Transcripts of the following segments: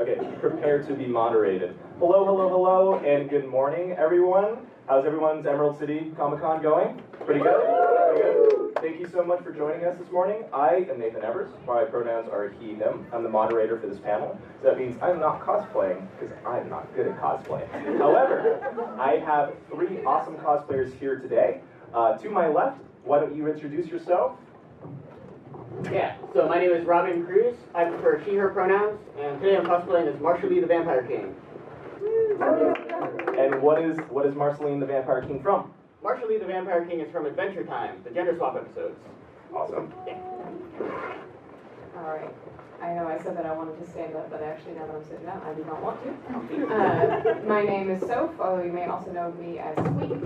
Okay, prepare to be moderated. Hello, hello, hello, and good morning, everyone. How's everyone's Emerald City Comic-Con going? Pretty good? Pretty good? Thank you so much for joining us this morning. I am Nathan Evers. My pronouns are he, him. I'm the moderator for this panel. So that means I'm not cosplaying, because I'm not good at cosplay. However, I have three awesome cosplayers here today. To my left, why don't you introduce yourself? Yeah, so my name is Robin Cruz. I prefer she, her pronouns, and today I'm cosplaying as Marshall Lee the Vampire King. And what is Marceline the Vampire King from? Marshall Lee the Vampire King is from Adventure Time, the gender swap episodes. Awesome. Alright, I know I said that I wanted to stand up, but actually now that I'm sitting down, I do not want to. My name is Soph, although you may also know me as Squeak.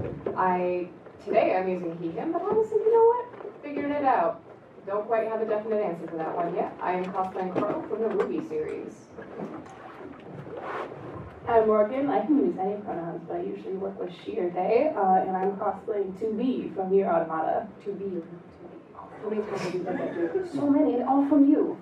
Today I'm using he, him, but honestly, you know what? Figured it out. Don't quite have a definite answer for that one yet. I am cosplaying Crow from the Ruby series. I'm Morgan. I can use any pronouns, but I usually work with she or they, and I'm cosplaying 2B from Nier Automata. 2B. How many times have you done that, dude? So many, and all from you.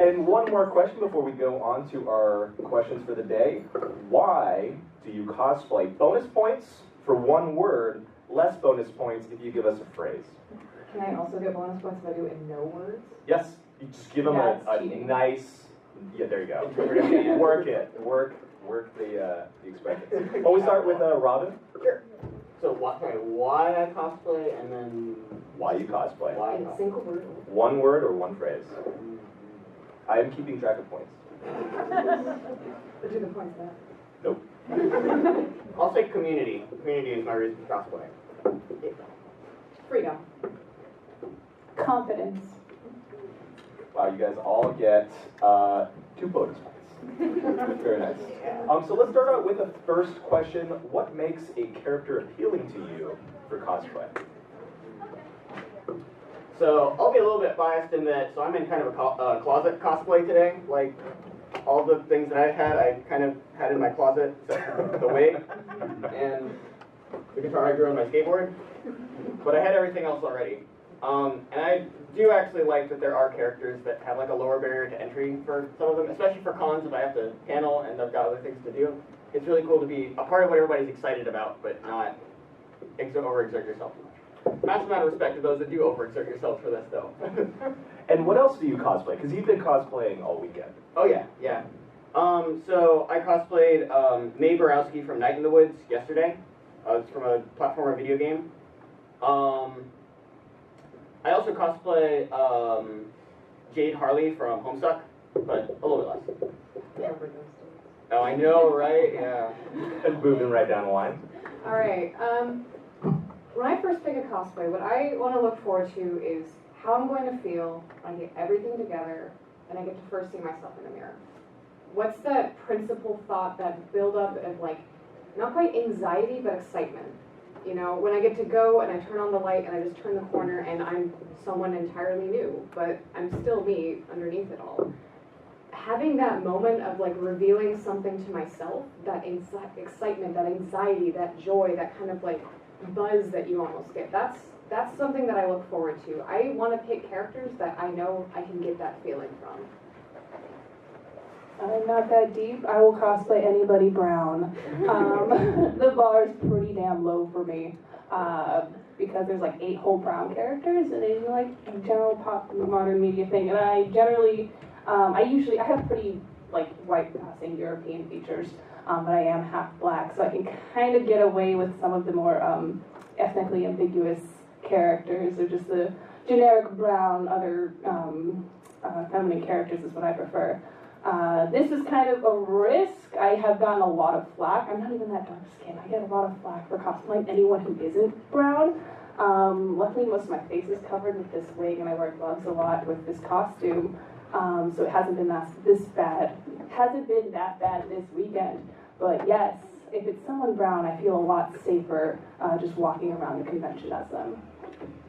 And one more question before we go on to our questions for the day. Why do you cosplay? Bonus points for one word, less bonus points if you give us a phrase. Can I also get bonus points if I do it in no words? Yes, you just give them a nice, yeah, there you go. Work it, work the expectancy. Well, we start with Robin. Sure. So why I cosplay, and then... Why you cosplay. Why In a single word. One word or one phrase? I am keeping track of points. What do the points at? Nope. I'll say community. Community is my reason for cosplay. Freedom. Confidence. Wow, you guys all get 2 bonus points. Very nice. So let's start out with the first question. What makes a character appealing to you for cosplay? So I'll be a little bit biased in that, so I'm in kind of a closet cosplay today. Like, all the things that I kind of had in my closet, except the wig, and the guitar I drew on my skateboard. But I had everything else already. And I do actually like that there are characters that have like a lower barrier to entry for some of them, especially for cons if I have to panel and I've got other things to do. It's really cool to be a part of what everybody's excited about, but not overexert yourself too much. Massive amount of respect to those that do overexert yourselves for this, though. And what else do you cosplay? Because you've been cosplaying all weekend. Oh yeah, yeah. So I cosplayed Mae Borowski from Night in the Woods yesterday. It's from a platformer video game. I also cosplay Jade Harley from Homestuck, but a little bit less. Oh, I know, right? Yeah. And moving right down the line. Alright, when I first pick a cosplay, what I want to look forward to is how I'm going to feel when I get everything together and I get to first see myself in the mirror. What's that principal thought, that build-up of like, not quite anxiety, but excitement? You know, when I get to go and I turn on the light and I just turn the corner and I'm someone entirely new, but I'm still me underneath it all. Having that moment of like revealing something to myself, that excitement, that anxiety, that joy, that kind of like buzz that you almost get, that's something that I look forward to. I want to pick characters that I know I can get that feeling from. I'm not that deep. I will cosplay anybody brown. The bar is pretty damn low for me because there's like 8 whole brown characters, and it's like a general pop modern media thing. And I generally, I have pretty like white passing European features, but I am half black, so I can kind of get away with some of the more ethnically ambiguous characters, or just the generic brown other feminine characters is what I prefer. This is kind of a risk. I have gotten a lot of flack. I'm not even that dark skinned. I get a lot of flack for cosplaying anyone who isn't brown. Luckily, most of my face is covered with this wig, and I wear gloves a lot with this costume, so it hasn't been this bad. It hasn't been that bad this weekend. But yes, if it's someone brown, I feel a lot safer just walking around the convention as them.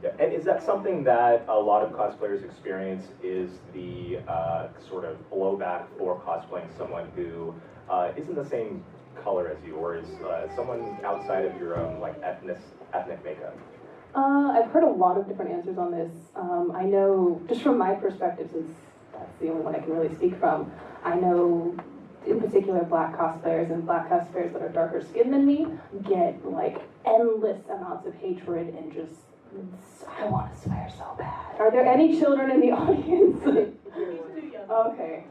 Yeah. And is that something that a lot of cosplayers experience, is the sort of blowback for cosplaying someone who isn't the same color as you, or is someone outside of your own like ethnic makeup? I've heard a lot of different answers on this. I know, just from my perspective, since that's It's the only one I can really speak from. I know, in particular, black cosplayers and black cosplayers that are darker skinned than me get like endless amounts of hatred and just, I want to swear so bad. Are there any children in the audience? Okay.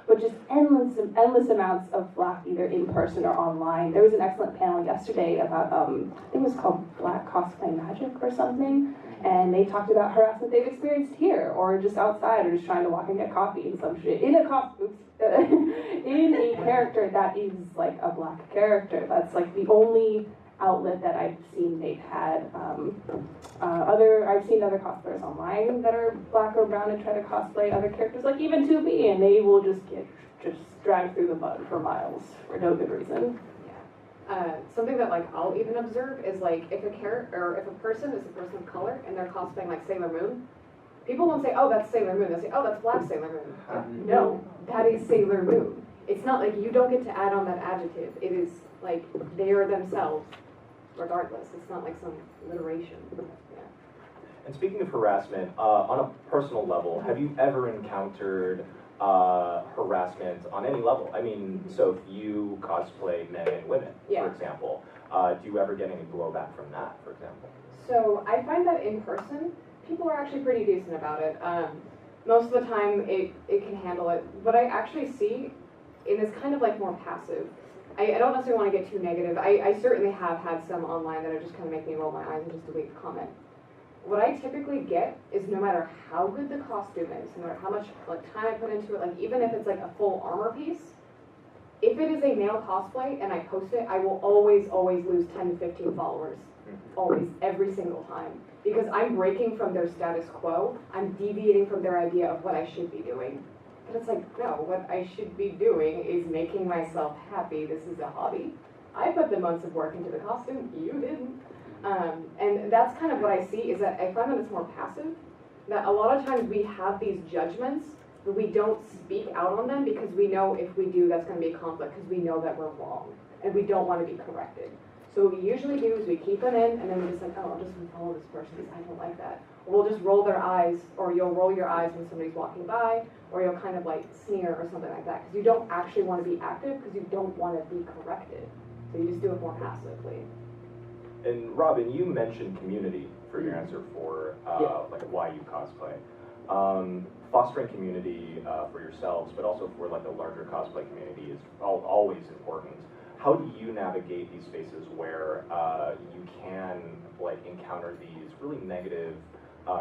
But just endless amounts of flack, either in person or online. There was an excellent panel yesterday about, I think it was called Black Cosplay Magic or something, and they talked about harassment they've experienced here, or just outside, or just trying to walk and get coffee and some shit in a costume, in a character that is like a black character. That's like the only outlet that I've seen they've had. I've seen other cosplayers online that are black or brown and try to cosplay other characters, like even 2B, and they will just get dragged through the mud for miles for no good reason. Something that like I'll even observe is like if a person is a person of color and they're cosplaying like Sailor Moon, people won't say, oh, that's Sailor Moon. They'll say, oh, that's Black Sailor Moon. No, that is Sailor Moon. It's not like you don't get to add on that adjective. It is like they are themselves regardless. It's not like some alliteration. And speaking of harassment, on a personal level, have you ever encountered harassment on any level? I mean, so if you cosplay men and women, for example, do you ever get any blowback from that, for example? So I find that in person, people are actually pretty decent about it. Most of the time, it can handle it. What I actually see, it is kind of like more passive. I don't necessarily want to get too negative. I certainly have had some online that are just kind of make me roll my eyes and just delete the comment. What I typically get is no matter how good the costume is, no matter how much like time I put into it, like even if it's like a full armor piece, if it is a male cosplay and I post it, I will always lose 10 to 15 followers. Always, every single time. Because I'm breaking from their status quo. I'm deviating from their idea of what I should be doing. But it's like, no, what I should be doing is making myself happy. This is a hobby. I put the months of work into the costume. You didn't. And that's kind of what I see, is that I find that it's more passive. That a lot of times we have these judgments, but we don't speak out on them because we know if we do, that's going to be a conflict because we know that we're wrong. And we don't want to be corrected. So what we usually do is we keep them in, and then we're just like, oh, I'll just follow this person because I don't like that. Or we'll just roll their eyes, or you'll roll your eyes when somebody's walking by, or you'll kind of like sneer or something like that, because you don't actually want to be active because you don't want to be corrected. So you just do it more passively. And Robin, you mentioned community for your answer for like why you cosplay. Fostering community for yourselves, but also for like the larger cosplay community is always important. How do you navigate these spaces where you can like encounter these really negative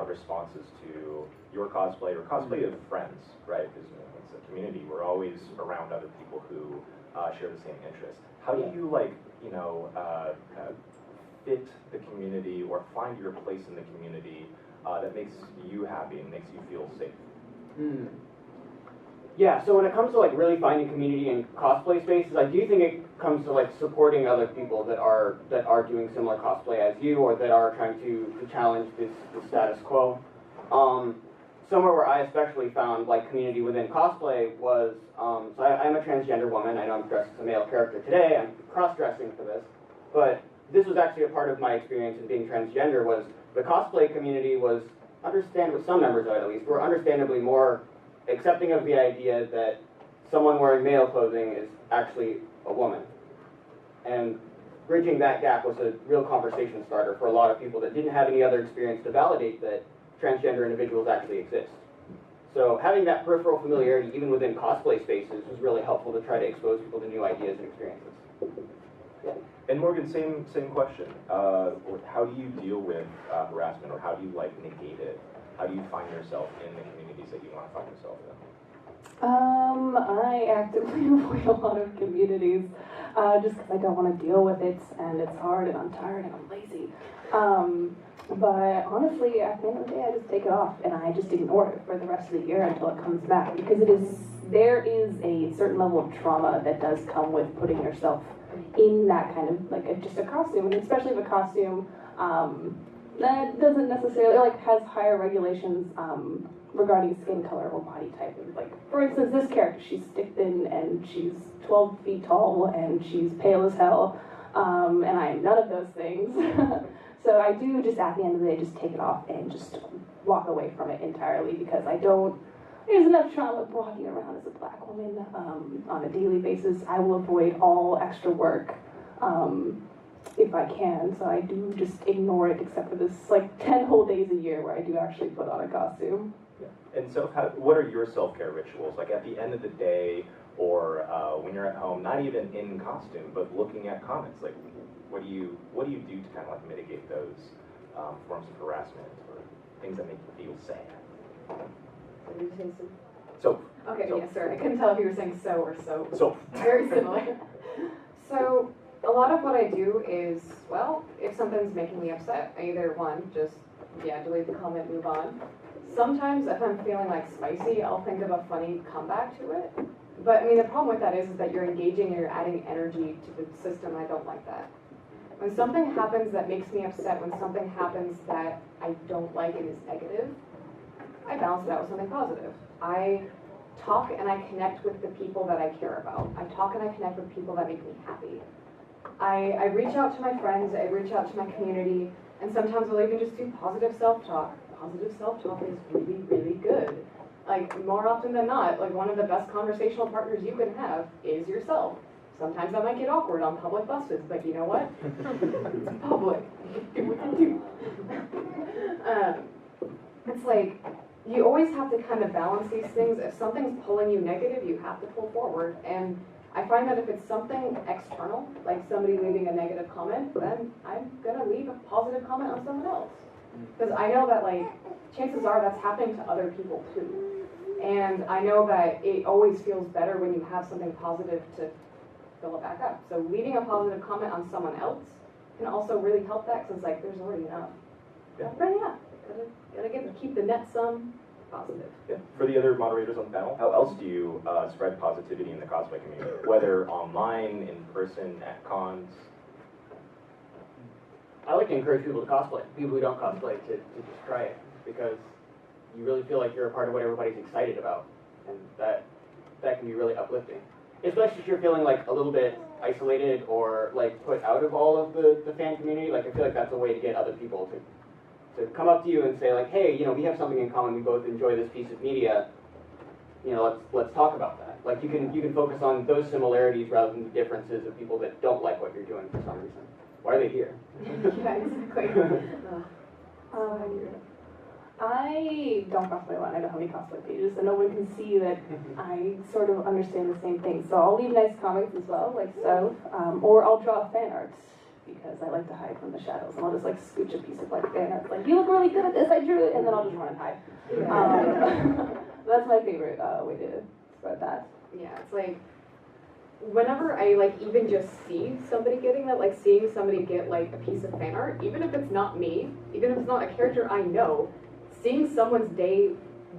responses to your cosplay or cosplay of friends, right? Because it's a community. We're always around other people who share the same interests. How do you like, you know, fit the community or find your place in the community that makes you happy and makes you feel safe? Yeah, so when it comes to like really finding community in cosplay spaces, I do think it comes to like supporting other people that are doing similar cosplay as you, or that are trying to challenge this status quo. Somewhere where I especially found like community within cosplay was, so I'm a transgender woman. I know I'm dressed as a male character today. I'm cross-dressing for this, but this was actually a part of my experience in being transgender. Was the cosplay community was understandable, some members of it at least, were understandably more accepting of the idea that someone wearing male clothing is actually a woman. And bridging that gap was a real conversation starter for a lot of people that didn't have any other experience to validate that transgender individuals actually exist. So having that peripheral familiarity even within cosplay spaces was really helpful to try to expose people to new ideas and experiences. Yeah. And Morgan, same question. How do you deal with harassment, or how do you like negate it? How do you find yourself in the communities that you want to find yourself in? I actively avoid a lot of communities just because I don't want to deal with it, and it's hard, and I'm tired, and I'm lazy. But honestly, at the end of the day, I just take it off, and I just ignore it for the rest of the year until it comes back, because there is a certain level of trauma that does come with putting yourself in that kind of, like, just a costume, and especially if a costume that doesn't necessarily, like, has higher regulations regarding skin color or body type. Like, for instance, this character, she's stick thin, and she's 12 feet tall, and she's pale as hell, and I am none of those things. So I do just, at the end of the day, just take it off and just walk away from it entirely because there's enough trauma walking around as a black woman on a daily basis. I will avoid all extra work if I can, so I do just ignore it except for this like 10 whole days a year where I do actually put on a costume. Yeah. And so what are your self-care rituals? Like at the end of the day, or when you're at home, not even in costume, but looking at comments, like what do you do to kind of like mitigate those forms of harassment or things that make you feel sad? Did you say So. Okay, so. yeah, sorry, I couldn't tell if you were saying so or so. So. Very similar. So, a lot of what I do is, well, if something's making me upset, I either just delete the comment, move on. Sometimes if I'm feeling like spicy, I'll think of a funny comeback to it. But I mean, the problem with that is that you're engaging and you're adding energy to the system. I don't like that. When something happens that makes me upset, when something happens that I don't like and is negative, I balance it out with something positive. I talk and I connect with the people that I care about. I talk and I connect with people that make me happy. I reach out to my friends, I reach out to my community, and sometimes I'll even just do positive self-talk. Positive self-talk is really, really good. Like, more often than not, like one of the best conversational partners you can have is yourself. Sometimes that might get awkward on public buses, but you know what? It's public. You do what you do. It's like, you always have to kind of balance these things. If something's pulling you negative, you have to pull forward. And I find that if it's something external, like somebody leaving a negative comment, then I'm gonna leave a positive comment on someone else. Because I know that like, chances are that's happening to other people too. And I know that it always feels better when you have something positive to fill it back up. So leaving a positive comment on someone else can also really help that, because it's like, there's already enough. Yeah. But yeah, gotta keep the net sum positive. Yeah. For the other moderators on the panel, how else do you spread positivity in the cosplay community, whether online, in person, at cons? I like to encourage people to cosplay, people who don't cosplay to just try it, because you really feel like you're a part of what everybody's excited about, and that can be really uplifting. Especially if you're feeling like a little bit isolated or like put out of all of the fan community. Like I feel like that's a way to get other people to come up to you and say like, hey, you know, we have something in common, we both enjoy this piece of media, you know, let's talk about that. Like you can focus on those similarities rather than the differences of people that don't like what you're doing for some reason. Why are they here? Yeah, exactly. I don't cosplay a lot. I don't have any cosplay pages, so no one can see that I sort of understand the same thing. So I'll leave nice comics as well, like so, or I'll draw fan art because I like to hide from the shadows, and I'll just like scooch a piece of like fan art, like you look really good at this, I drew it, and then I'll just run and hide. That's my favorite way to spread that. Yeah, it's like whenever I like even just see somebody getting that, like seeing somebody get like a piece of fan art, even if it's not me, even if it's not a character I know, seeing someone's day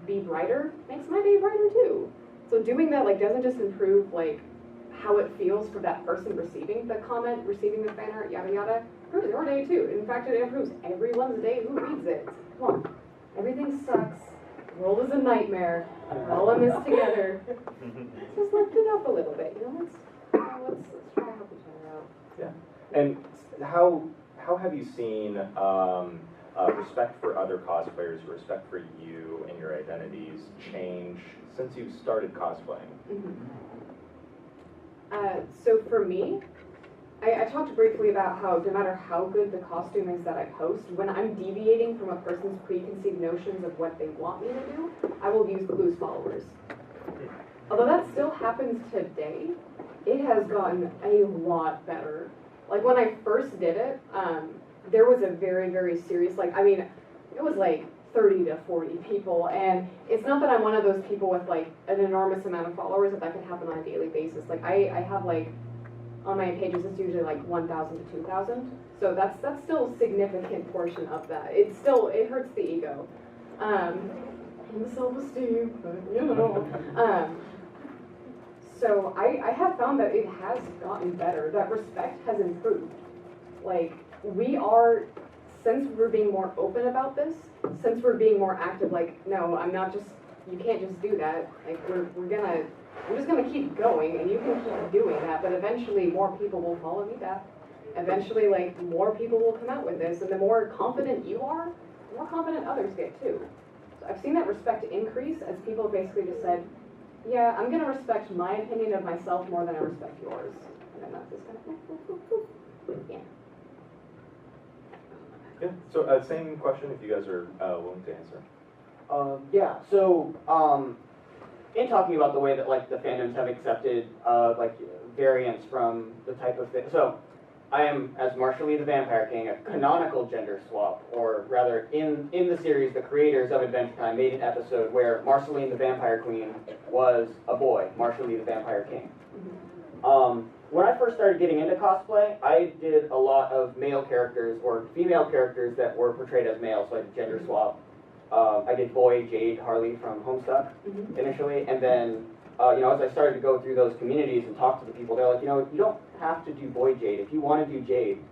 be brighter makes my day brighter too. So doing that like doesn't just improve like how it feels for that person receiving the comment, receiving the fan art, yada yada, improves your day too. In fact, it improves everyone's day who reads it. Come on, everything sucks. The world is a nightmare. We're all in this together. Just lift it up a little bit, you know. Let's try to help each other out. Yeah. And how have you seen respect for other cosplayers, respect for you and your identities change since you've started cosplaying? So for me, I talked briefly about how no matter how good the costume is that I post, when I'm deviating from a person's preconceived notions of what they want me to do, I will use lose followers. Although that still happens today, it has gotten a lot better. Like when I first did it, there was a very, very serious, like, I mean, it was like 30 to 40 people, and it's not that I'm one of those people with like an enormous amount of followers that can happen on a daily basis. Like I have like, on my pages it's usually like 1,000 to 2,000, so that's still a significant portion of that. It hurts the ego, and the self-esteem, but you know. So I have found that it has gotten better, that respect has improved. Like we are, since we're being more open about this, since we're being more active, like, no, I'm not just, you can't just do that. Like I'm just gonna keep going, and you can keep doing that, but eventually more people will follow me back. Eventually, like, more people will come out with this, and the more confident you are, the more confident others get too. So I've seen that respect increase as people basically just said, yeah, I'm going to respect my opinion of myself more than I respect yours. And then that's just kind of, yeah. Yeah, so same question if you guys are willing to answer. Yeah, so in talking about the way that like the fandoms have accepted like variants from the type of thing, so I am, as Marshall the Vampire King, a canonical gender swap, or rather in the series, the creators of Adventure Time made an episode where Marceline the Vampire Queen was a boy, Marshall the Vampire King. When I first started getting into cosplay, I did a lot of male characters or female characters that were portrayed as male, so I did gender swap. I did boy Jade Harley from Homestuck initially, and then as I started to go through those communities and talk to the people, they're like, you don't have to do boy Jade. If you want to do Jade,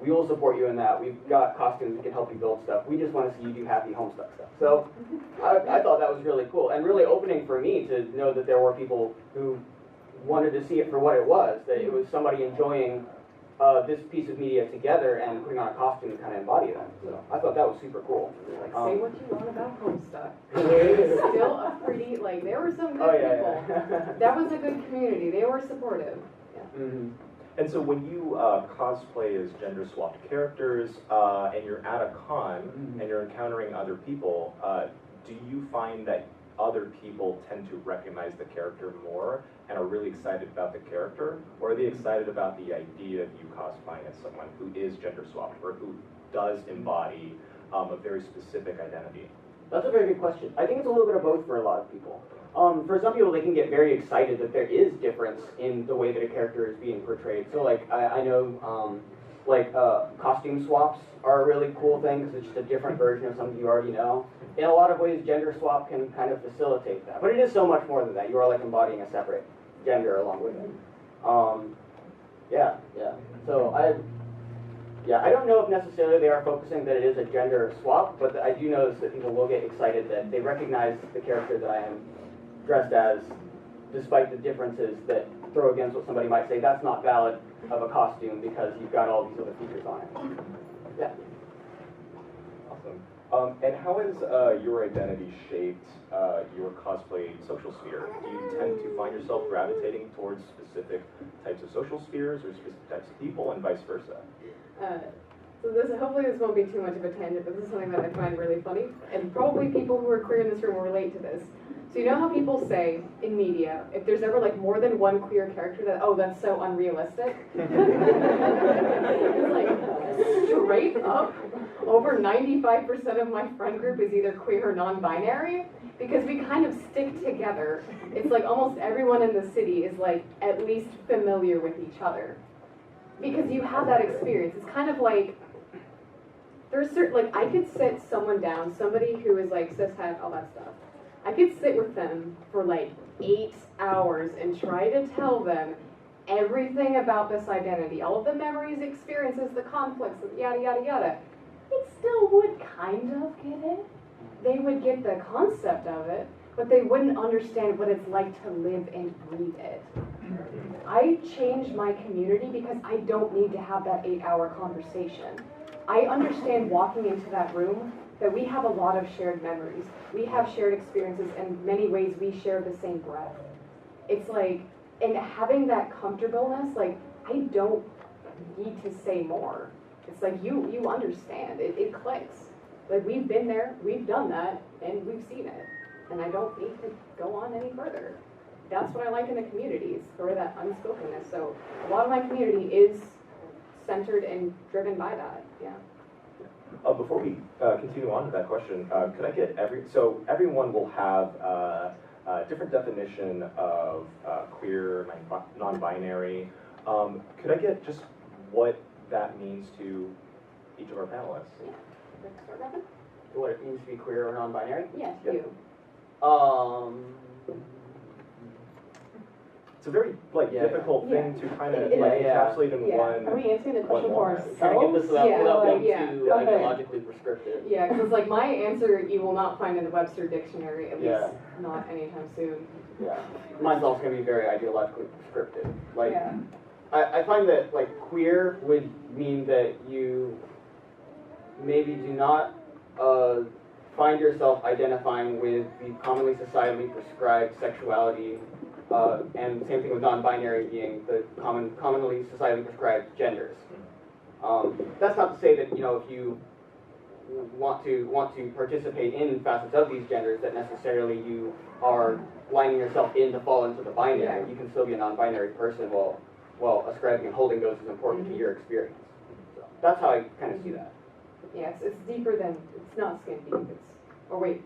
we will support you in that. We've got costumes that can help you build stuff. We just want to see you do happy Homestuck stuff. So I thought that was really cool and really opening for me to know that there were people who wanted to see it for what it was, that it was somebody enjoying this piece of media together and putting on a costume to kind of embody that. So I thought that was super cool. Like, say what you want about Homestuck. It was still a pretty, like, there were some good people. Yeah. That was a good community. They were supportive. Yeah. And so when you cosplay as gender swapped characters and you're at a con and you're encountering other people, do you find that other people tend to recognize the character more and are really excited about the character, or are they excited about the idea of you cosplaying as someone who is gender swapped or who does embody a very specific identity? That's a very good question. I think it's a little bit of both for a lot of people. For some people, they can get very excited that there is difference in the way that a character is being portrayed. So, like, I know, costume swaps are a really cool thing because it's just a different version of something you already know. In a lot of ways, gender swap can kind of facilitate that. But it is so much more than that. You are, like, embodying a separate gender along with it. So, I don't know if necessarily they are focusing that it is a gender swap, but I do notice that people will get excited that they recognize the character that I am dressed as, despite the differences that throw against what somebody might say, that's not valid of a costume because you've got all these other features on it. Yeah. Awesome. And how has your identity shaped your cosplay social sphere? Do you tend to find yourself gravitating towards specific types of social spheres or specific types of people and vice versa? So hopefully this won't be too much of a tangent, but this is something that I find really funny, and probably people who are queer in this room will relate to this. So you know how people say in media, if there's ever like more than one queer character, that, oh, that's so unrealistic? It's like, straight up, over 95% of my friend group is either queer or non-binary, because we kind of stick together. It's like almost everyone in the city is like at least familiar with each other. Because you have that experience. It's kind of like, there's certain, like, I could sit someone down, somebody who is like cishet, all that stuff. I could sit with them for like 8 hours and try to tell them everything about this identity, all of the memories, experiences, the conflicts, yada, yada, yada. It still would kind of get it. They would get the concept of it, but they wouldn't understand what it's like to live and breathe it. I changed my community because I don't need to have that 8-hour conversation. I understand walking into that room that we have a lot of shared memories. We have shared experiences, and in many ways we share the same breath. It's like, and having that comfortableness, like, I don't need to say more. It's like, you understand, it clicks. Like, we've been there, we've done that, and we've seen it. And I don't need to go on any further. That's what I like in the communities, for that unspokenness. So a lot of my community is centered and driven by that, yeah. Before we continue on to that question, could I get so everyone will have a different definition of queer, non-binary. Could I get just what that means to each of our panelists? Yeah. Start, Robin? What it means to be queer or non-binary? Yes, Yep. you. It's a very difficult thing to kind of encapsulate in one. Are we answering the question for ourselves? Trying to get this without being too Okay. ideologically prescriptive. Yeah, because like my answer you will not find in the Webster Dictionary, at least not anytime soon. Yeah. Mine's also going to be very ideologically prescriptive. Like, Yeah. I find that, like, queer would mean that you maybe do not find yourself identifying with the commonly societally prescribed sexuality, and same thing with non-binary being the commonly societally prescribed genders. That's not to say that, you know, if you want to participate in facets of these genders that necessarily you are lining yourself in to fall into the binary. Yeah. You can still be a non-binary person while ascribing and holding those as important to your experience. So that's how I kind of see that. Yeah, it's deeper than, it's not skin deep, it's, or wait.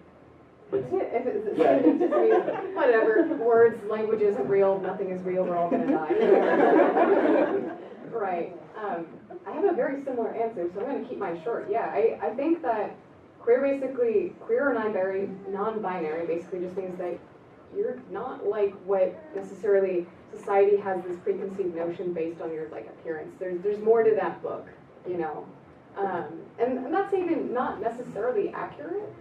Is It's- it? If it's Yeah. skin deep, just means, whatever, words, language isn't real, nothing is real, we're all gonna die. Right. I have a very similar answer, so I'm gonna keep mine short. Yeah, I think that queer or non-binary basically just means that you're not like what necessarily society has this preconceived notion based on your like appearance. There's more to that book, you know. And that's even not necessarily accurate.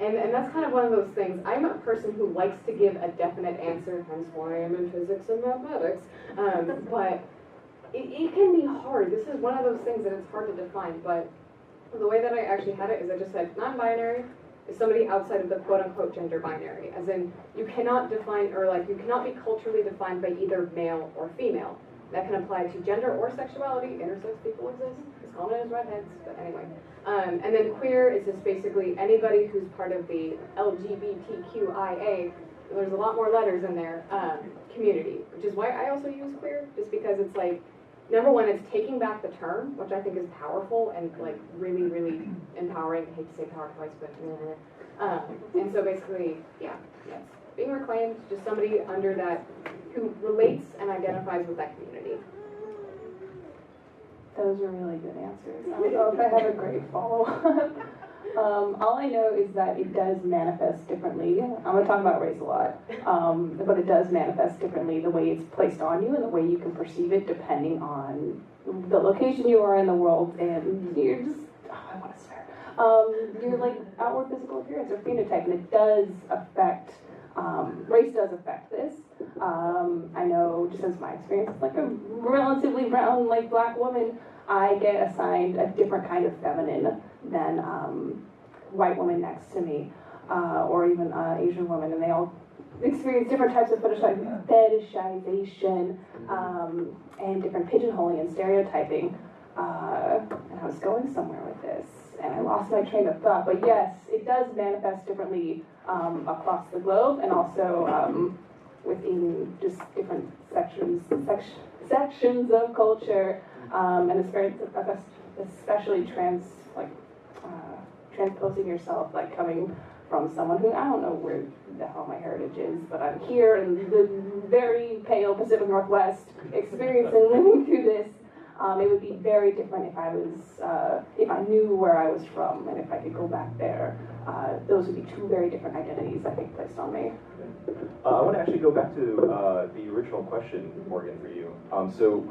And that's kind of one of those things. I'm a person who likes to give a definite answer, hence why I'm in physics and mathematics. But it can be hard. This is one of those things that it's hard to define. But the way that I actually had it is I just said non-binary is somebody outside of the quote-unquote gender binary. As in, you cannot define, or like, you cannot be culturally defined by either male or female. That can apply to gender or sexuality. Intersex people exist, as common as redheads, but anyway. And then queer is just basically anybody who's part of the LGBTQIA, there's a lot more letters in there, community, which is why I also use queer, just because it's like, number one, it's taking back the term, which I think is powerful and like really, really empowering. I hate to say power twice, but and so basically, yeah, yes, being reclaimed, just somebody under that who relates and identifies with that community. Those are really good answers. I don't know if I have a great follow-up. All I know is that it does manifest differently. I'm going to talk about race a lot, but it does manifest differently, the way it's placed on you and the way you can perceive it depending on the location you are in the world, and you're just, I want to swear, your like outward physical appearance or phenotype, and it does affect, race does affect this. I know, just as my experience, like a relatively brown, like black woman, I get assigned a different kind of feminine than white woman next to me, or even Asian woman, and they all experience different types of fetishization and different pigeonholing and stereotyping. And I was going somewhere with this, and I lost my train of thought. But yes, it does manifest differently across the globe, and also within just different sections of culture, and especially transposing yourself, like coming from someone who, I don't know where the hell my heritage is, but I'm here in the very pale Pacific Northwest, experiencing living through this. It would be very different if I knew where I was from, and if I could go back there. Those would be two very different identities, I think, placed on me. I want to actually go back to the original question, Morgan, for you. So,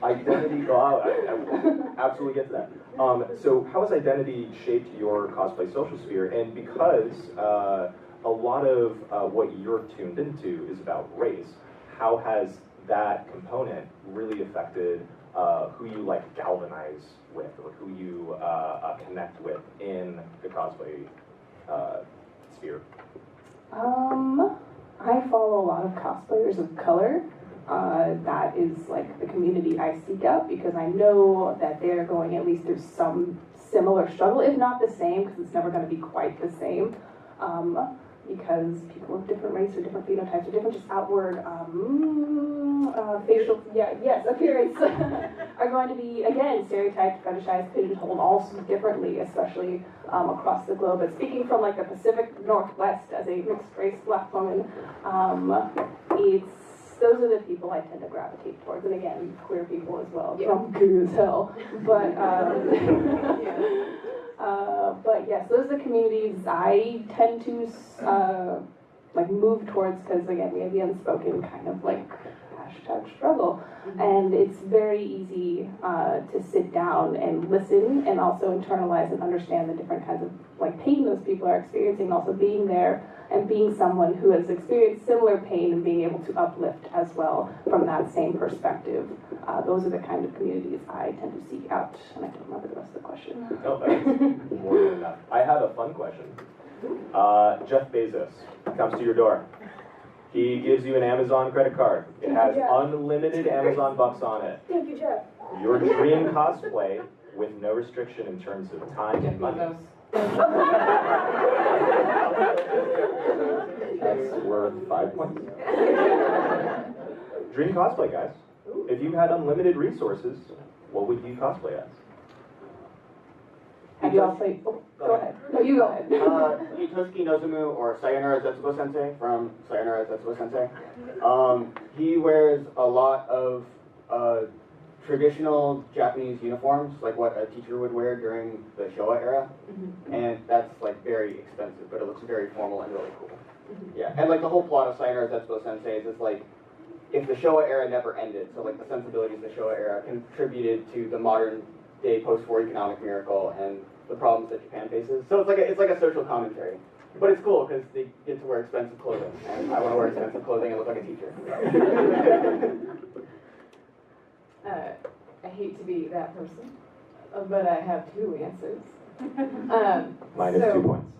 identity, I will absolutely get to that. So how has identity shaped your cosplay social sphere? And because a lot of what you're tuned into is about race, how has that component really affected who you like galvanize with, or who you connect with in the cosplay sphere? I follow a lot of cosplayers of color. That is like the community I seek out, because I know that they're going at least through some similar struggle, if not the same, because it's never going to be quite the same. Because people of different race or different phenotypes or different just outward facial, appearance are going to be, again, stereotyped, fetishized, pigeonholed all differently, especially across the globe. But speaking from like the Pacific Northwest as a mixed race black woman, those are the people I tend to gravitate towards, and again, queer people as well. Yeah. I'm gay as hell, but but yes, those are the communities I tend to like move towards, because again, we have the unspoken kind of like #struggle. And it's very easy to sit down and listen and also internalize and understand the different kinds of like pain those people are experiencing, and also being there and being someone who has experienced similar pain and being able to uplift as well from that same perspective. Those are the kind of communities I tend to seek out, and I don't remember the rest of the question. No, that's more than enough. I have a fun question. Jeff Bezos comes to your door. He gives you an Amazon credit card. It has unlimited Amazon bucks on it. Thank you, Jeff. Your dream cosplay with no restriction in terms of time and money. That's worth 5 points. Dream cosplay, guys. If you had unlimited resources, what would you cosplay as? Have you all played? Oh, go ahead. No, you go ahead. Itosuke Nozomu, or Sayonara Zetsubo Sensei from Sayonara Zetsubo Sensei. He wears a lot of traditional Japanese uniforms, like what a teacher would wear during the Showa era, and that's like very expensive, but it looks very formal and really cool. Yeah, and like the whole plot of Sayonara Zetsubo Sensei is like, if the Showa era never ended, so like the sensibilities of the Showa era contributed to the modern day post-war economic miracle and the problems that Japan faces. So it's like a social commentary. But it's cool because they get to wear expensive clothing, and I want to wear expensive clothing and look like a teacher. I hate to be that person, but I have two answers. Minus 2 points.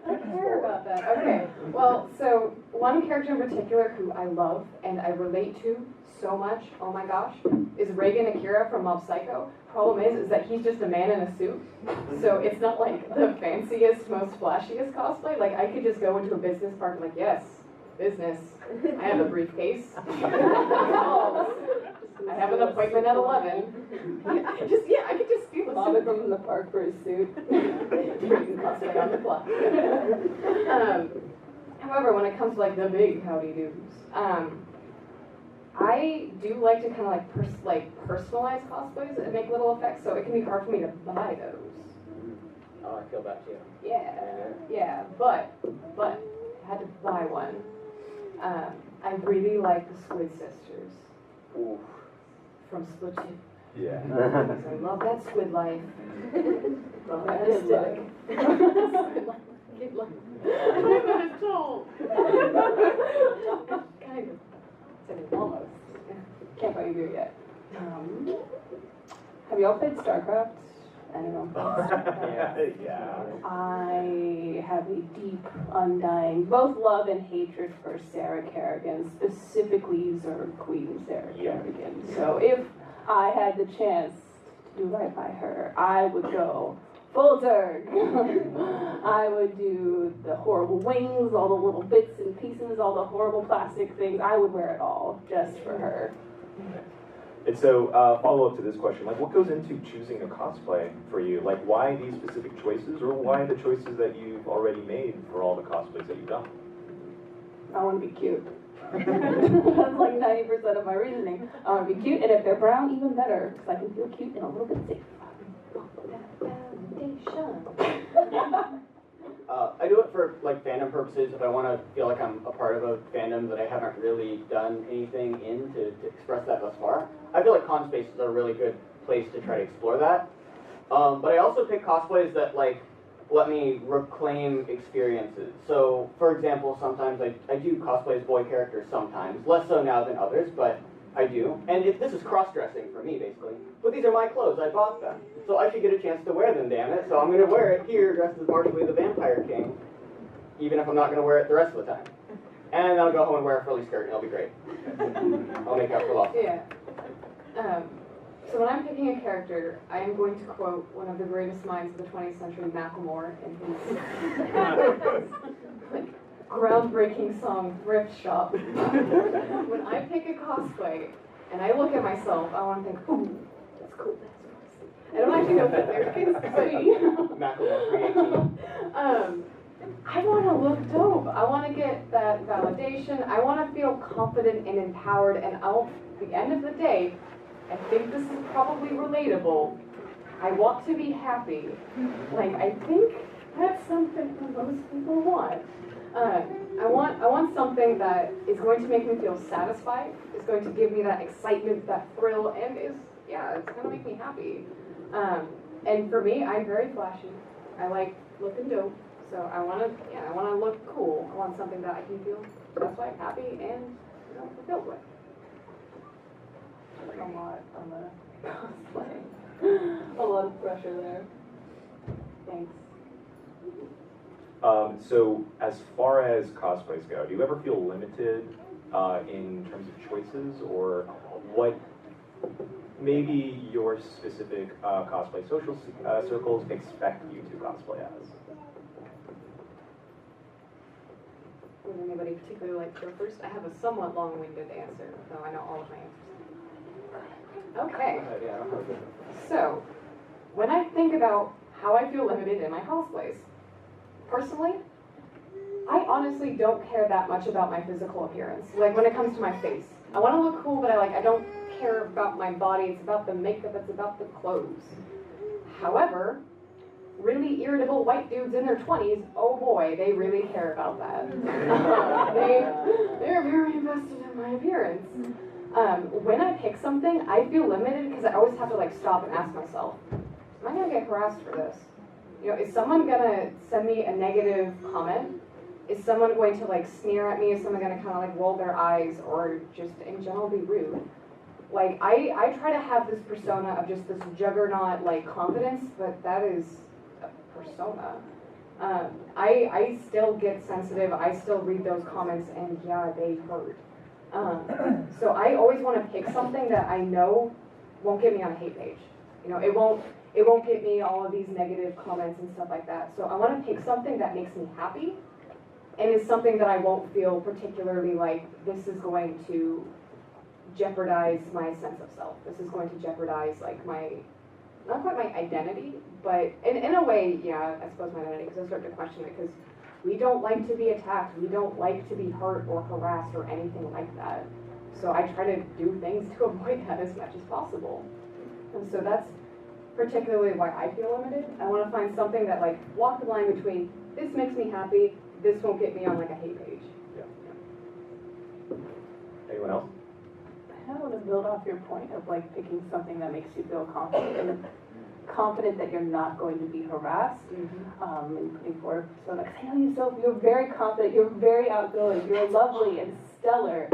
I care about that. Okay. Well, so one character in particular who I love and I relate to so much, oh my gosh, is Reagan Akira from Mob Psycho. Problem is that he's just a man in a suit. So it's not like the fanciest, most flashiest cosplay. Like I could just go into a business park and like, yes, business. I have a briefcase. I have an appointment at 11. I could just steal a suit from the park for his suit. Drinking cosplay on the fly. However, when it comes to like the big howdy doos, I do like to kind of like personalize cosplays and make little effects, so it can be hard for me to buy those. Oh, I feel that too. Yeah, but I had to buy one. I really like the Squid Sisters. Ooh. From Splatoon. Yeah. I love that squid life. Love that aesthetic. Squid life. Kid life. I'm not tall. Kind of. Almost. Can't quite do it yet. Have you all played StarCraft? Anyone? Yeah. I have a deep, undying, both love and hatred for Sarah Kerrigan, specifically Zerg Queen Sarah Kerrigan. So if I had the chance to do right by her, I would go full Zerg. I would do the horrible wings, all the little bits and pieces, all the horrible plastic things. I would wear it all just for her. And so, follow up to this question, like what goes into choosing a cosplay for you? Like why these specific choices, or why the choices that you've already made for all the cosplays that you've done? I want to be cute. That's like 90% of my reasoning. I want to be cute, and if they're brown, even better, because I can feel cute and a little bit safe. I do it for like fandom purposes. If I want to feel like I'm a part of a fandom that I haven't really done anything in to express that thus far, I feel like con spaces are a really good place to try to explore that. But I also pick cosplays that like let me reclaim experiences. So, for example, sometimes I do cosplay as boy characters sometimes, less so now than others, but I do. And this is cross-dressing for me, basically. But these are my clothes, I bought them. So I should get a chance to wear them, damn it. So I'm going to wear it here, dressed as Marshall the Vampire King, even if I'm not going to wear it the rest of the time. And then I'll go home and wear a frilly skirt, and it'll be great. I'll make up for lost. Yeah. So when I'm picking a character, I am going to quote one of the greatest minds of the 20th century, Macklemore, in his like, groundbreaking song, Thrift Shop. When I pick a cosplay, and I look at myself, I want to think, ooh, that's cool, that's nice. I don't actually know if that lyric is, Macklemore 318. I want to look dope. I want to get that validation. I want to feel confident and empowered, and at the end of the day, I think this is probably relatable. I want to be happy. Like, I think that's something most people want. I want something that is going to make me feel satisfied, is going to give me that excitement, that thrill, and it's gonna make me happy. And for me, I'm very flashy. I like looking dope, so I wanna look cool. I want something that I can feel satisfied, happy, and fulfilled with. A lot on the cosplay. A lot of pressure there. Thanks. So as far as cosplays go, do you ever feel limited in terms of choices, or what maybe your specific cosplay social circles expect you to cosplay as? Would anybody particularly like to go first? I have a somewhat long-winded answer, though I know all of my answers. Okay. So, when I think about how I feel limited in my cosplays, personally, I honestly don't care that much about my physical appearance. Like when it comes to my face, I want to look cool, but I don't care about my body. It's about the makeup. It's about the clothes. However, really irritable white dudes in their 20s, oh boy, they really care about that. They're very invested in my appearance. When I pick something, I feel limited because I always have to stop and ask myself, am I gonna get harassed for this? Is someone gonna send me a negative comment? Is someone going to sneer at me? Is someone gonna kind of roll their eyes or just in general be rude? I try to have this persona of just this juggernaut confidence, but that is a persona. I still get sensitive. I still read those comments, and yeah, they hurt. So I always want to pick something that I know won't get me on a hate page. It won't get me all of these negative comments and stuff like that. So I want to pick something that makes me happy, and is something that I won't feel particularly this is going to jeopardize my sense of self. This is going to jeopardize not quite my identity, but in a way, yeah, I suppose my identity, because I start to question it, because we don't like to be attacked, we don't like to be hurt or harassed or anything like that. So I try to do things to avoid that as much as possible. And so that's particularly why I feel limited. I want to find something that walk the line between this makes me happy, this won't get me on a hate page. Yeah. Anyone else? I kind of want to build off your point of picking something that makes you feel confident that you're not going to be harassed, and putting forward a persona. Because I know yourself, you're very confident, you're very outgoing, you're lovely and stellar.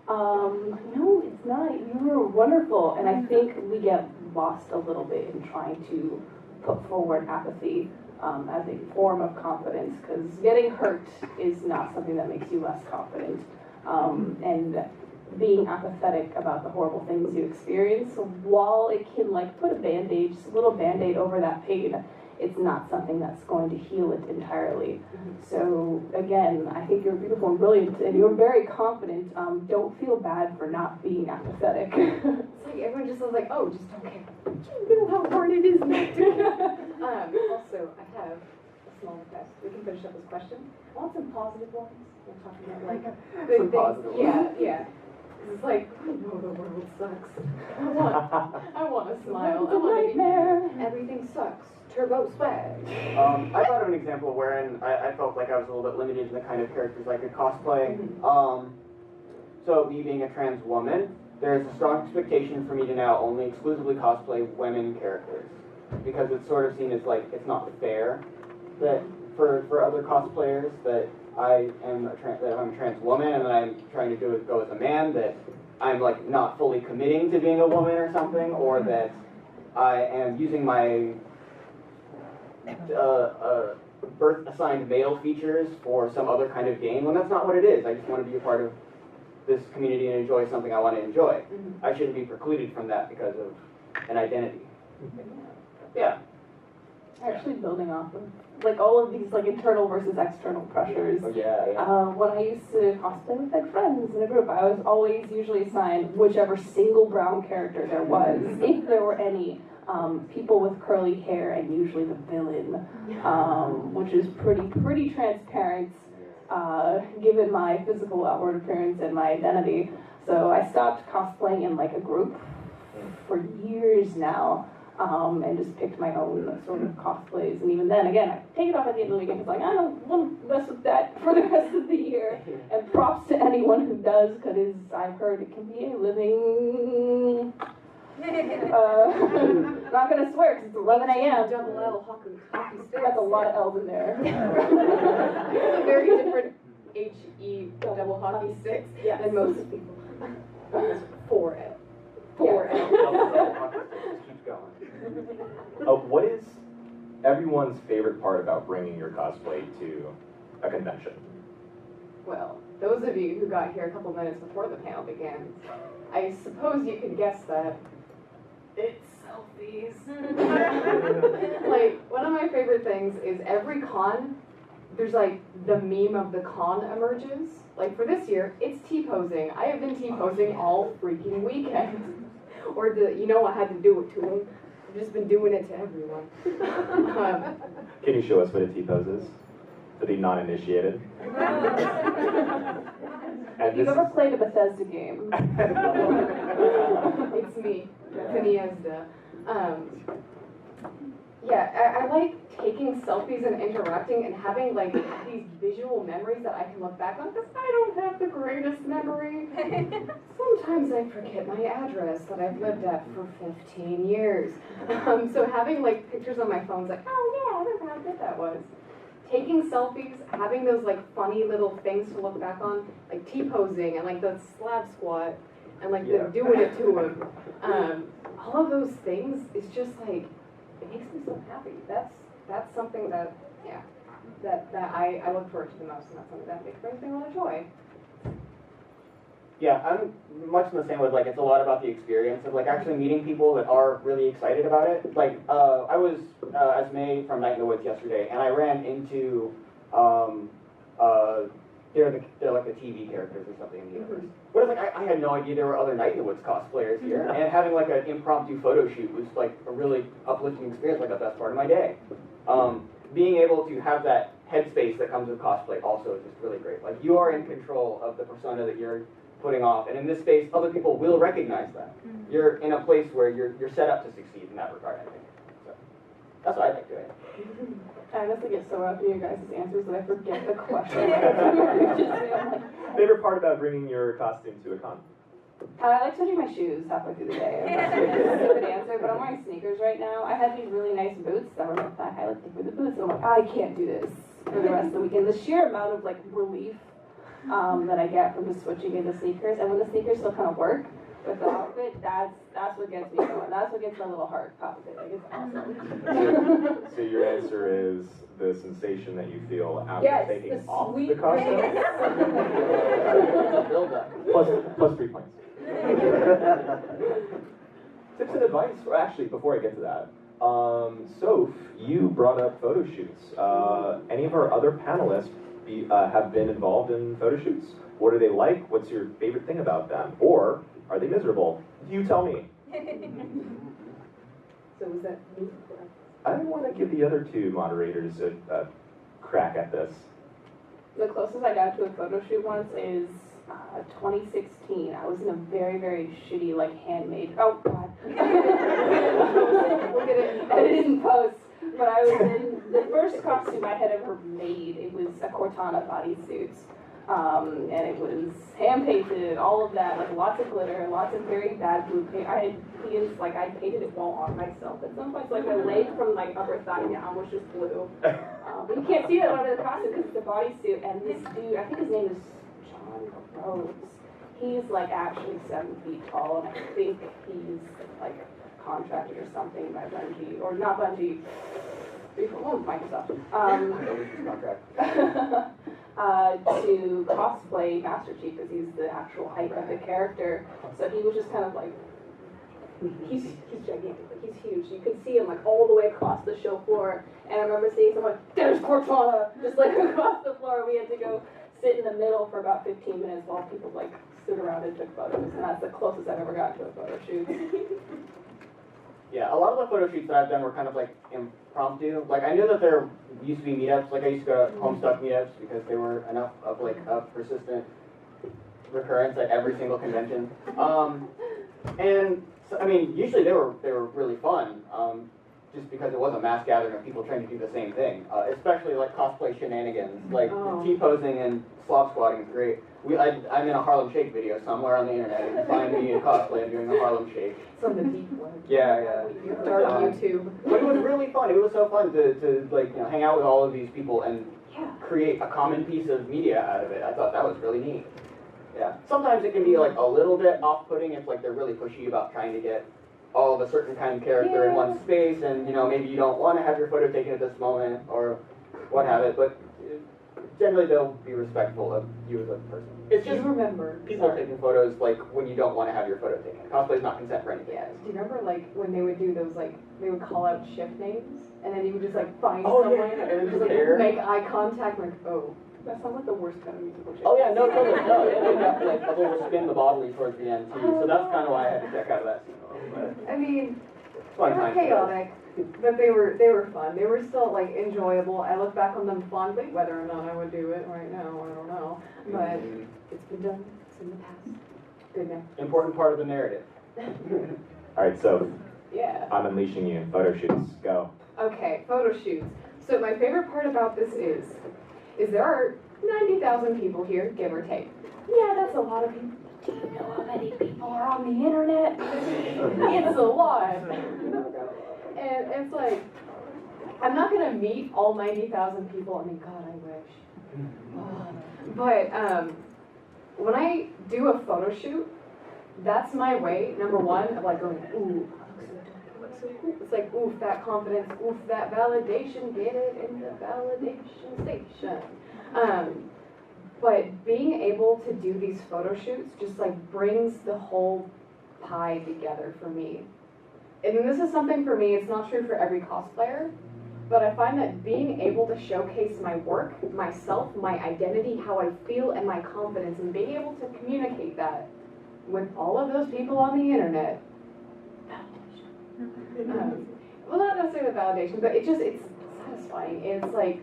No, it's not. You're wonderful, and I think we get lost a little bit in trying to put forward apathy as a form of confidence, because getting hurt is not something that makes you less confident. And being apathetic about the horrible things you experience, while it can put a band-aid, just a little band-aid over that pain, it's not something that's going to heal it entirely. So again, I think you're beautiful and brilliant, and you're very confident. Don't feel bad for not being apathetic. It's everyone just says oh, just don't care. Do you know how hard it is not to? Also, I have a small request. We can finish up this question. I want some positive ones. We're talking about good some things. positive ones. Yeah. It's I know the world sucks. I want to smile. I want to be everything sucks. Turbo swag. I thought of an example wherein I felt like I was a little bit limited in the kind of characters I could cosplay. So me being a trans woman, there's a strong expectation for me to now only exclusively cosplay women characters, because it's sort of seen as it's not fair that for other cosplayers that I'm a trans woman and that I'm trying to go as a man, that I'm not fully committing to being a woman or something, or that I am using my birth assigned male features for some other kind of gain, when that's not what it is. I just want to be a part of this community and enjoy something I want to enjoy. I shouldn't be precluded from that because of an identity. Yeah. Actually building off of all of these internal versus external pressures. Oh, yeah. When I used to cosplay with friends in a group, I was always usually assigned whichever single brown character there was, if there were any. People with curly hair, and usually the villain, which is pretty transparent given my physical outward appearance and my identity. So I stopped cosplaying in a group for years now. And just picked my own sort of cosplays. And even then, again, I take it off at the end of the weekend. It's I don't want to mess with that for the rest does, because I've heard it can be a living. I'm not gonna swear because it's 11 a.m. Double L hockey sticks. That's a lot of L's in there. Very different HE double hockey sticks than most people. It's 4L. 4L. Keep going. What is everyone's favorite part about bringing your cosplay to a convention? Well, those of you who got here a couple minutes before the panel began, I suppose you could guess that it's selfies. Like, one of my favorite things is every con, there's like the meme of the con emerges. Like for this year, it's T-posing. I have been T-posing all freaking weekend. Or you know I had to do it to them. I've just been doing it to everyone. Can you show us what a T-pose is? For the non-initiated. If you've ever played a Bethesda game. It's me, Bethesda. Yeah, I like taking selfies and interacting and having like these visual memories that I can look back on because I don't have the greatest memory. Sometimes I forget my address that I've lived at for 15 years. So having like pictures on my phone is like, oh yeah, I remember how good that was. Taking selfies, having those like funny little things to look back on, like T-posing and like the slab squat and like the doing it to him. All of those things is just like, it makes me so happy. That's something that, yeah, that I look forward to the most, and that's something that brings me a lot of joy. Yeah, I'm much in the same way. Like, it's a lot about the experience of like actually meeting people that are really excited about it. Like, I was as May from Night in the Woods yesterday, and I ran into they're like the TV characters or something in the universe. But it's like I had no idea there were other Night in the Woods cosplayers here, and having like an impromptu photo shoot was like a really uplifting experience, like the best part of my day. Being able to have that headspace that comes with cosplay also is just really great. Like, you are in control of the persona that you're putting off, and in this space, other people will recognize that. You're in a place where you're set up to succeed in that regard, I think. So that's what I like doing. I honestly get so wrapped in your guys' answers that I forget the question. Favorite part about bringing your costume to a con? I like switching my shoes halfway through the day. It's a stupid answer, but I'm wearing sneakers right now. I had these really nice boots that were like thigh high, like for the boots, and I'm like, I can't do this for the rest of the weekend. The sheer amount of like relief that I get from just switching into sneakers, and when the sneakers still kind of work with the outfit, that's what gets me going. That's what gets my little heart palpitating. Like, it's awesome. So your answer is the sensation that you feel after taking off the costume? plus 3 points. Tips and advice, or actually, before I get to that, Soph, you brought up photo shoots. Any of our other panelists have been involved in photo shoots? What are they like? What's your favorite thing about them? Or are they miserable? You tell me. So was that me? I want to give the other two moderators a crack at this. The closest I got to a photo shoot once is 2016. I was in a very, very shitty, like, handmade. Oh, God. Look at it. I didn't post. But I was in the first costume I had ever made. It was a Cortana bodysuit. And it was hand-painted, all of that, like lots of glitter, lots of very bad blue paint. I painted it all on myself at some point. So like my leg from like upper thigh down was just blue. But you can't see that under the costume because it's a bodysuit. And this dude, I think his name is John Rhodes. He's like actually 7 feet tall, and I think he's like contracted or something by Bungie, or not Bungie, Microsoft, to cosplay Master Chief because he's the actual height of the character. So he was just kind of like, he's gigantic, like he's huge. You could see him like all the way across the show floor. And I remember seeing someone, there's Cortana, just like across the floor. We had to go sit in the middle for about 15 minutes while people like stood around and took photos. And that's the closest I've ever got to a photo shoot. Yeah, a lot of the photo shoots that I've done were kind of like impromptu. Like, I knew that there used to be meetups. Like, I used to go to Homestuck meetups because they were enough of like a persistent recurrence at every single convention. And so, I mean, usually they were really fun. just because it was a mass gathering of people trying to do the same thing, especially like cosplay shenanigans, like Oh. T-posing and slop squatting is great. I'm in a Harlem Shake video somewhere on the internet. You can find me in cosplay and doing a Harlem Shake. It's on the deep web. Yeah. Dark YouTube. But it was really fun. It was so fun to like, you know, hang out with all of these people and Yeah. create a common piece of media out of it. I thought that was really neat. Yeah. Sometimes it can be like a little bit off-putting if like they're really pushy about trying to get all of a certain kind of character in one space, and you know, maybe you don't want to have your photo taken at this moment or what have it, but generally they'll be respectful of you as a person. It's just remember people taking photos like when you don't want to have your photo taken. Cosplay is not consent for anything. Yeah. Do you remember like when they would do those like they would call out shift names and then you would just like find Oh, someone yeah, and and just like there. make eye contact like oh. That sounds like the worst kind of musical chair. Oh yeah, no, totally, no. And they have like a little spin the bodily towards the end too. So that's kind of why I had to check out of that scene a little bit. I mean, Fun they were times. chaotic, but they were fun. They were still like enjoyable. I look back on them fondly. Whether or not I would do it right now, I don't know. But it's been done. It's in the past. Good now. Important part of the narrative. All right, so Yeah. I'm unleashing you. Photo shoots. Go. Okay, photo shoots. So my favorite part about this is there are 90,000 people here, give or take. Yeah, that's a lot of people. Do you know how many people are on the internet? It's a lot. And it's like, I'm not gonna meet all 90,000 people. I mean, God, I wish. But when I do a photo shoot, that's my way, number one, of like going, ooh, I look so cool. It's like, oof, that confidence, oof, that validation, get it in the validation station. But being able to do these photo shoots just like brings the whole pie together for me. And this is something for me, it's not true for every cosplayer, but I find that being able to showcase my work, myself, my identity, how I feel, and my confidence, and being able to communicate that with all of those people on the internet, well, not necessarily validation, but it's satisfying. It's like,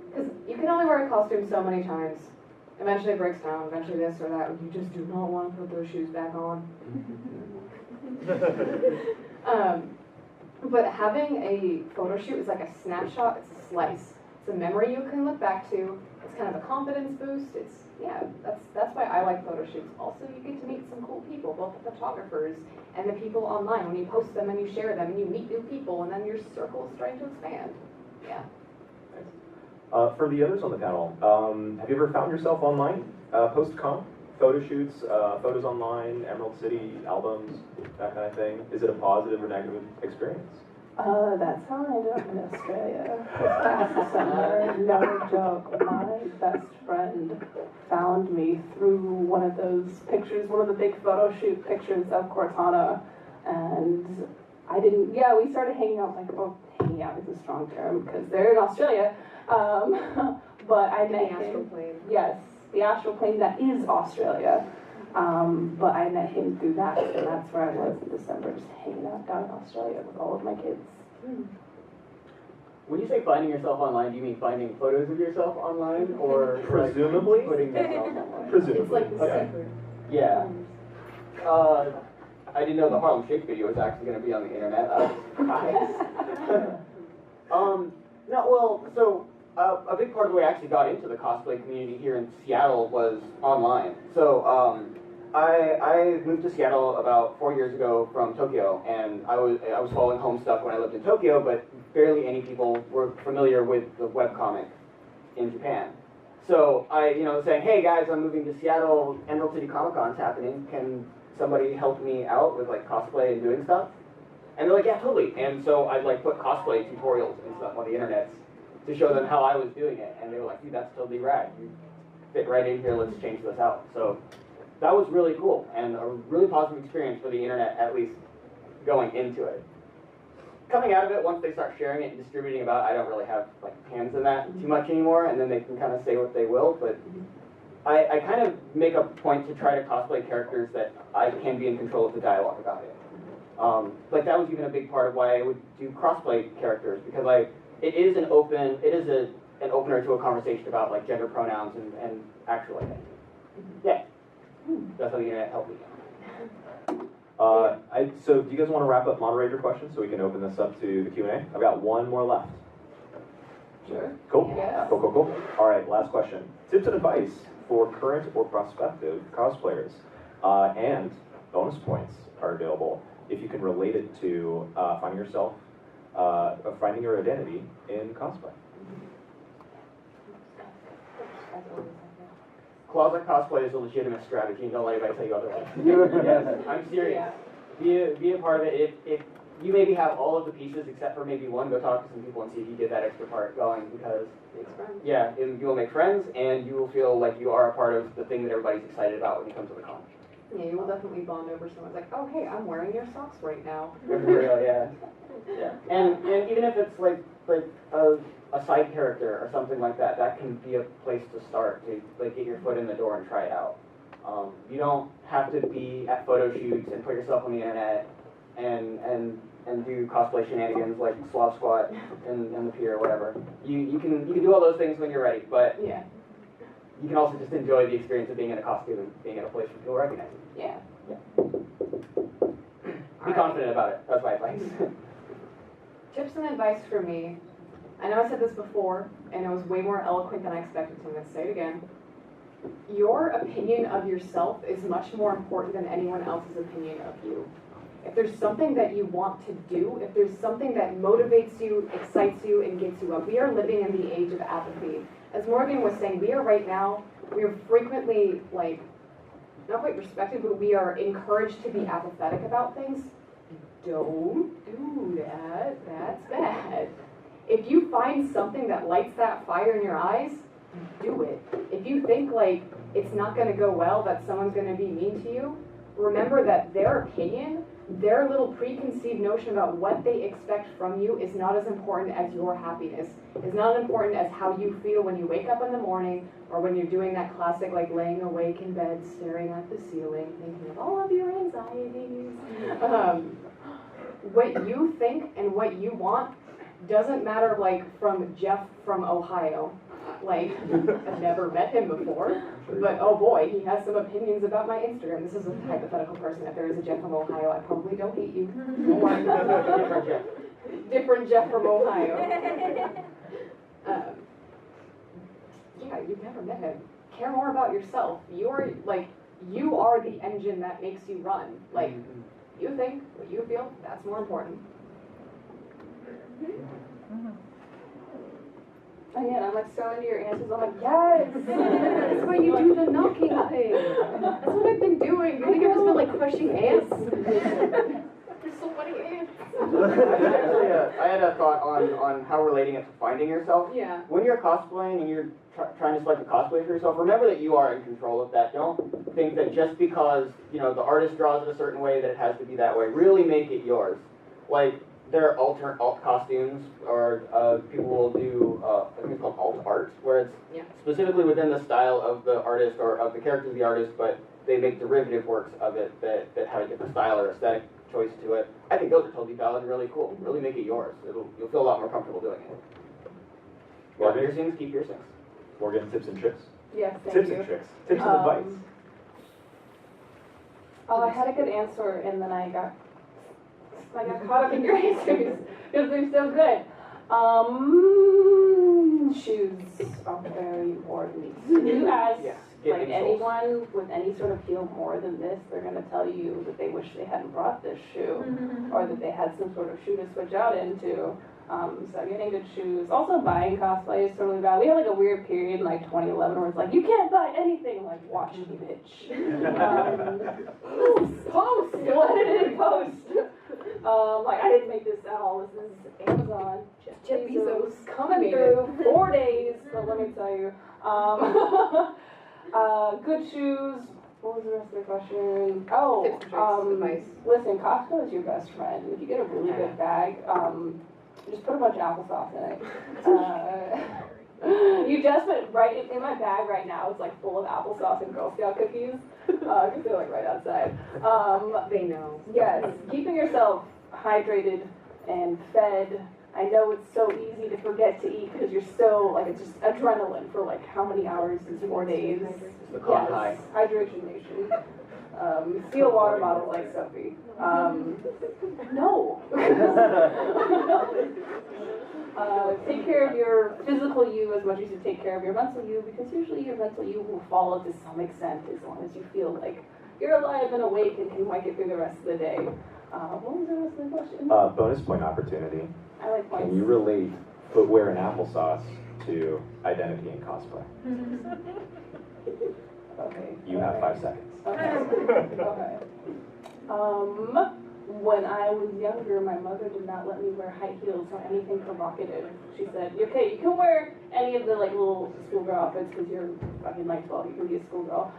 because you can only wear a costume so many times. Eventually it breaks down, eventually this or that, and you just do not want to put those shoes back on. But having a photo shoot is like a snapshot, it's a slice. It's a memory you can look back to. It's kind of a confidence boost. That's why I like photo shoots. Also, you get to meet some cool people, both the photographers and the people online. When you post them and you share them and you meet new people, and then your circle is starting to expand. Yeah. For the others on the panel, have you ever found yourself online post-con? Photo shoots, photos online, Emerald City, albums, that kind of thing. Is it a positive or negative experience? That's how I ended up in Australia. This past December, no joke, my best friend found me through one of those pictures, one of the big photo shoot pictures of Cortana, and we started hanging out, hanging out is a strong term, because they're in Australia, but I met The astral him, plane. yes, the astral plane that is Australia. But I met him through that, and that's where I was in December, just hanging out down in Australia with all of my kids. When you say finding yourself online, do you mean finding photos of yourself online, or Presumably. like, putting yourself online? Presumably. It's like the yeah. secret. Yeah. I didn't know the Harlem Shake video was actually going to be on the internet. I was surprised. A big part of the way I actually got into the cosplay community here in Seattle was online. So I moved to Seattle about 4 years ago from Tokyo, and I was following home stuff when I lived in Tokyo, but barely any people were familiar with the webcomic in Japan. So I, saying, hey guys, I'm moving to Seattle, Emerald City Comic Con's happening, can somebody help me out with like cosplay and doing stuff? And they're like, yeah, totally. And so I put cosplay tutorials and stuff on the internet to show them how I was doing it. And they were like, dude, that's totally rad. You fit right in here, let's change this out. So that was really cool and a really positive experience for the internet, at least going into it. Coming out of it, once they start sharing it and distributing about, I don't really have hands in that too much anymore, and then they can kind of say what they will, but I kind of make a point to try to cosplay characters that I can be in control of the dialogue about it. That was even a big part of why I would do crossplay characters, because it is an opener to a conversation about gender pronouns and actual identity. Yeah, that's how the internet helped me. So do you guys want to wrap up moderator questions so we can open this up to the Q&A? I've got one more left. Sure. Cool. Yeah. Cool. All right, last question. Tips and advice for current or prospective cosplayers. And bonus points are available if you can relate it to finding your identity in cosplay. Closet cosplay is a legitimate strategy, and don't let anybody tell you otherwise. Yes, I'm serious. Be a part of it. If you maybe have all of the pieces except for maybe one, go talk to some people and see if you get that extra part going, because you will make friends, and you will feel like you are a part of the thing that everybody's excited about when you come to the con. Yeah, you will definitely bond over someone's like, oh hey, I'm wearing your socks right now. For real, yeah. And even if it's like a side character or something like that, that can be a place to start to like get your foot in the door and try it out. You don't have to be at photo shoots and put yourself on the internet and do cosplay shenanigans like Slav Squat and the pier or whatever. You can do all those things when you're ready, but Yeah. you can also just enjoy the experience of being in a costume and being at a place where people recognize you. Yeah. Be confident about it. That's my advice. Tips and advice for me. I know I said this before, and it was way more eloquent than I expected, so I'm going to say it again. Your opinion of yourself is much more important than anyone else's opinion of you. If there's something that you want to do, if there's something that motivates you, excites you, and gets you up, we are living in the age of apathy. As Morgan was saying, we are frequently, like, not quite respected, but we are encouraged to be apathetic about things. Don't do that. That's bad. If you find something that lights that fire in your eyes, do it. If you think like it's not going to go well, that someone's going to be mean to you, remember that their opinion, their little preconceived notion about what they expect from you is not as important as your happiness. It's not as important as how you feel when you wake up in the morning or when you're doing that classic like laying awake in bed, staring at the ceiling, thinking of all of your anxieties. What you think and what you want doesn't matter, like, from Jeff from Ohio. Like, I've never met him before, but oh boy, he has some opinions about my Instagram. This is a hypothetical person. If there is a Jeff from Ohio, I probably don't hate you. Different Jeff. Different Jeff from Ohio. Yeah, you've never met him. Care more about yourself. You are the engine that makes you run. Like, you think, what you feel, that's more important. Again, I'm like so into your answers. I'm like, yes! That's why you do the knocking thing. That's what I've been doing. You think I've just been like crushing ants? There's so many ants. Actually, I had a thought on how relating it to finding yourself. Yeah. When you're cosplaying and you're trying to select a cosplay for yourself, remember that you are in control of that. Don't think that just because, the artist draws it a certain way that it has to be that way. Really make it yours. Like, there are alt costumes, or people will do, I think it's called alt art, where it's specifically within the style of the artist or of the character of the artist, but they make derivative works of it that have a different style or aesthetic choice to it. I think those are totally valid and really cool. Really make it yours. You'll feel a lot more comfortable doing it. Got piercings, keep piercings. Morgan, tips and tricks? Yes, thank Tips you. and tricks. Tips and advice. Oh, I had a good answer, and then I got caught up in your answers because they're so good. Shoes are very important. You ask like anyone with any sort of heel more than this, they're going to tell you that they wish they hadn't brought this shoe, or that they had some sort of shoe to switch out into. So getting good shoes. Also buying cosplay is totally bad. We had like a weird period in like 2011 where it's like, you can't buy anything. I'm like, watch me, bitch. Post! Let it in post. Like, I didn't make this at all. This is Amazon. Jeff Bezos coming through 4 days. So let me tell you. Good shoes. What was the rest of the question? Oh, listen, Costco is your best friend. If you get a really good bag, just put a bunch of applesauce in it. You just put right in my bag right now. It's like full of applesauce and Girl Scout cookies because they're like right outside. They know. Yes, keeping yourself hydrated and fed. I know it's so easy to forget to eat because you're so like it's just adrenaline for like how many hours is 4 days. It's the con high. Hydration nation. Steal water bottles like Sophie. No. Take care of your physical you as much as you take care of your mental you, because usually your mental you will follow to some extent as long as you feel like you're alive and awake and can make it through the rest of the day. What was the rest of the question? Bonus point opportunity. I like points. Can you relate footwear and applesauce to identity and cosplay? Okay. You have 5 seconds. Okay. Okay. When I was younger, my mother did not let me wear high heels or anything provocative. She said, okay, you can wear any of the like little schoolgirl outfits because you're fucking like 12, you can be a schoolgirl.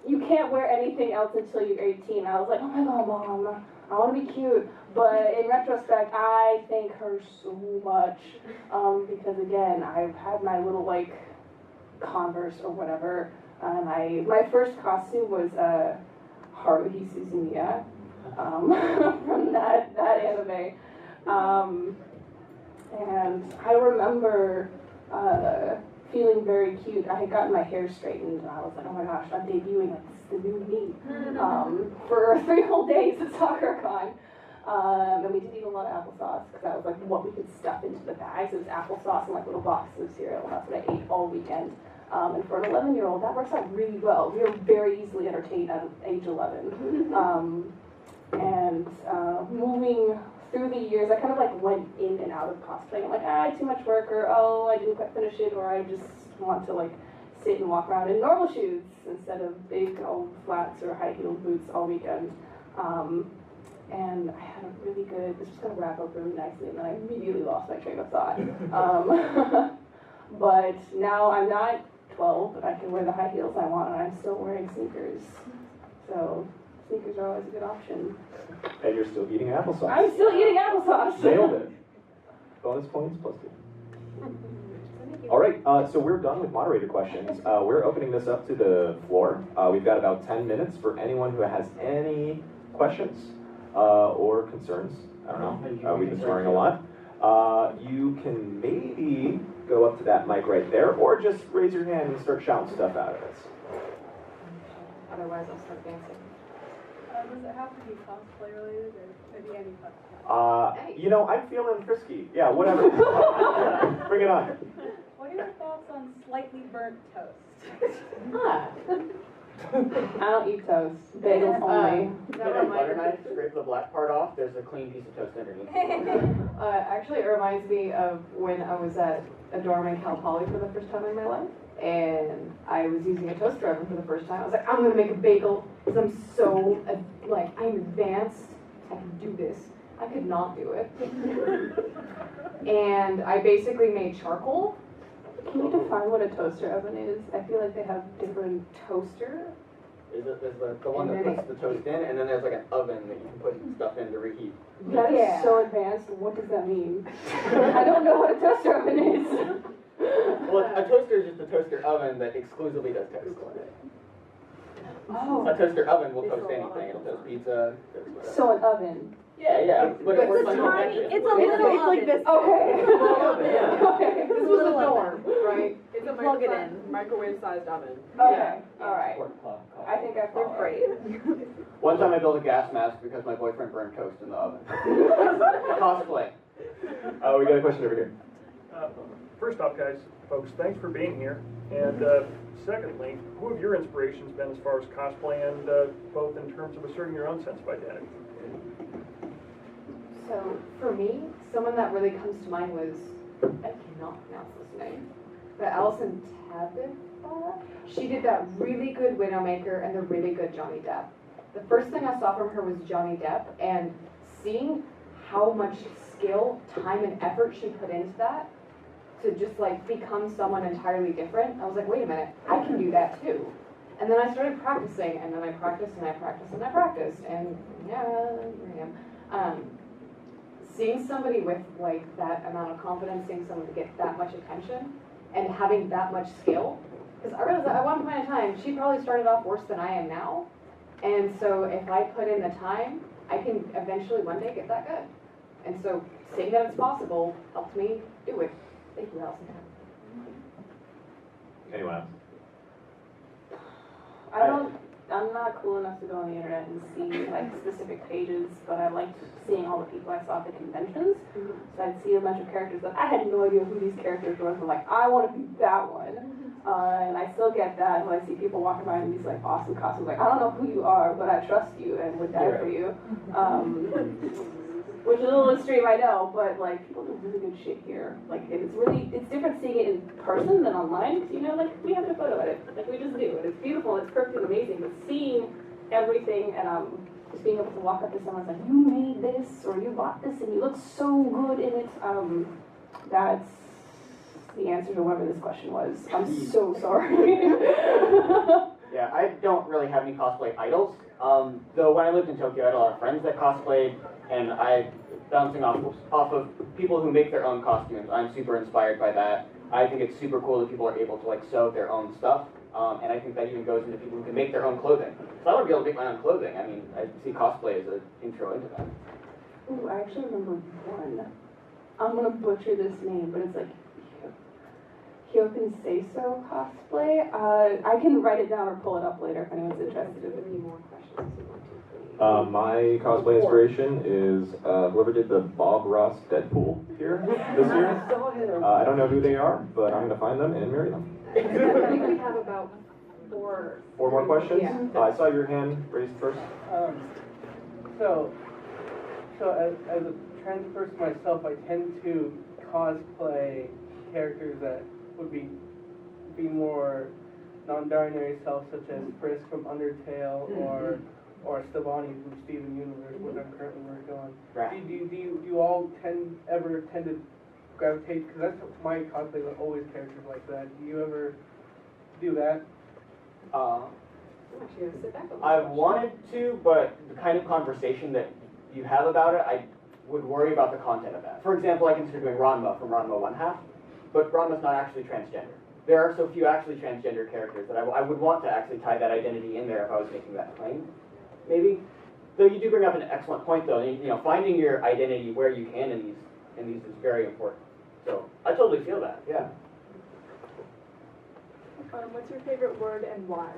You can't wear anything else until you're 18. I was like, oh my god, Mom, I want to be cute. But in retrospect, I thank her so much because again, I've had my little like Converse or whatever, and my first costume was Haruhi Suzumiya from that anime, and I remember feeling very cute. I had gotten my hair straightened, and I was like, oh my gosh, I'm debuting, like, this is the new me, for 3 whole days at SoccerCon. And we did eat a lot of applesauce, because that was like what we could stuff into the bags. It was applesauce and like little boxes of cereal, and that's what I ate all weekend. And for an 11-year-old, that works out really well. We were very easily entertained at age 11. And moving through the years, I kind of like went in and out of cosplay. I'm like, I had too much work, or oh, I didn't quite finish it, or I just want to like sit and walk around in normal shoes instead of big old flats or high-heeled boots all weekend. And I had a really good, this was going to wrap up really nicely, and then I immediately lost my train of thought. But now I'm not 12, but I can wear the high heels I want, and I'm still wearing sneakers. So sneakers are always a good option. And you're still eating applesauce. I'm still eating applesauce. Nailed it. Bonus points +2. All right, so we're done with moderator questions. We're opening this up to the floor. We've got about 10 minutes for anyone who has any questions or concerns. I don't know. We've been swearing a lot. You can maybe go up to that mic right there, or just raise your hand and start shouting stuff out of us. Otherwise, I'll start dancing. Does it have to be cosplay related, or maybe any cosplay? You know, I'm feeling frisky. Yeah, whatever. Bring it on. What are your thoughts on slightly burnt toast? I don't eat toast. Bagels only. Get a butter knife, scrape the black part off, there's a clean piece of toast underneath. Actually, it reminds me of when I was at a dorm in Cal Poly for the first time in my life, and I was using a toaster oven for the first time. I was like, I'm gonna make a bagel because I'm so I'm advanced. I can do this. I could not do it, and I basically made charcoal. Can you define what a toaster oven is? I feel like they have different Toaster. There's the one that puts the toast in, and then there's like an oven that you can put stuff in to reheat. That is so advanced. What does that mean? I don't know what a toaster oven is. Well, a toaster is just a toaster oven that exclusively does toast. Oh. A toaster oven will toast anything. It'll toast pizza, toast whatever. So an oven. Yeah, but it works on your tiny- convection. it's a little It's like this. Okay. Yeah. Okay. This was the dorm, right? It's a plug it in. Microwave-sized oven. Okay. All right. I think I've They're followed. great. One time I built a gas mask because my boyfriend burned toast in the oven. Cosplay. We got a question over here. First off, folks, thanks for being here. And secondly, who have your inspirations been as far as cosplay and both in terms of asserting your own sense of identity? So for me, someone that really comes to mind was, I cannot pronounce this name, but Alison Tabitha. She did that really good Widowmaker and the really good Johnny Depp. The first thing I saw from her was Johnny Depp, and seeing how much skill, time, and effort she put into that to just like become someone entirely different, I was like, wait a minute, I can do that too. And then I started practicing, and then I practiced, and I practiced, and I practiced, and yeah, here I am. Seeing somebody with like that amount of confidence, seeing someone get that much attention, and having that much skill, because I realized that at one point in time, she probably started off worse than I am now, and so if I put in the time, I can eventually one day get that good. And so seeing that it's possible helped me do it. Thank you, Allison. Anyone else? I don't I'm not cool enough to go on the internet and see like specific pages, but I liked seeing all the people I saw at the conventions. So I'd see a bunch of characters that I had no idea who these characters were. So I'm like, I want to be that one. And I still get that when I see people walking by in these like awesome costumes. Like, I don't know who you are, but I trust you and would die for you. Which is a little extreme, I know, but like people do really good shit here. Like it's different seeing it in person than online, because you know, like we have a photo edit, like we just do, and it's beautiful, it's perfect and amazing. But seeing everything and just being able to walk up to someone and say, you made this or you bought this and you look so good in it, that's the answer to whatever this question was. I'm so sorry. Yeah, I don't really have any cosplay idols. Though when I lived in Tokyo, I had a lot of friends that cosplayed, and bouncing off of people who make their own costumes. I'm super inspired by that. I think it's super cool that people are able to like sew their own stuff, and I think that even goes into people who can make their own clothing. So I want to be able to make my own clothing. I mean, I see cosplay as an intro into that. Ooh, I actually remember one. I'm gonna butcher this name, but it's like Hyokin Seiso cosplay. I can write it down or pull it up later if anyone's interested. Any more questions you want to? My cosplay inspiration is whoever did the Bob Ross Deadpool here this year. I don't know who they are, but I'm gonna find them and marry them. I think we have about four. Four more questions? Yeah. I saw your hand raised first. So as a trans person myself, I tend to cosplay characters that would be more non-binary self, such as Frisk from Undertale or Stevani from Steven Universe, which I'm currently working on. Right. Do you all ever tend to gravitate, because that's my cosplay are always characters like that. Do you ever do that? I'm actually gonna sit back on this I question. wanted to, but the kind of conversation that you have about it, I would worry about the content of that. For example, I consider doing Ranma from Ranma 1/2, but Ranma's not actually transgender. There are so few actually transgender characters that I would want to actually tie that identity in there if I was making that claim, maybe. Though you do bring up an excellent point, though. You know, finding your identity where you can in these is very important. So I totally feel that. Yeah. What's your favorite word and why?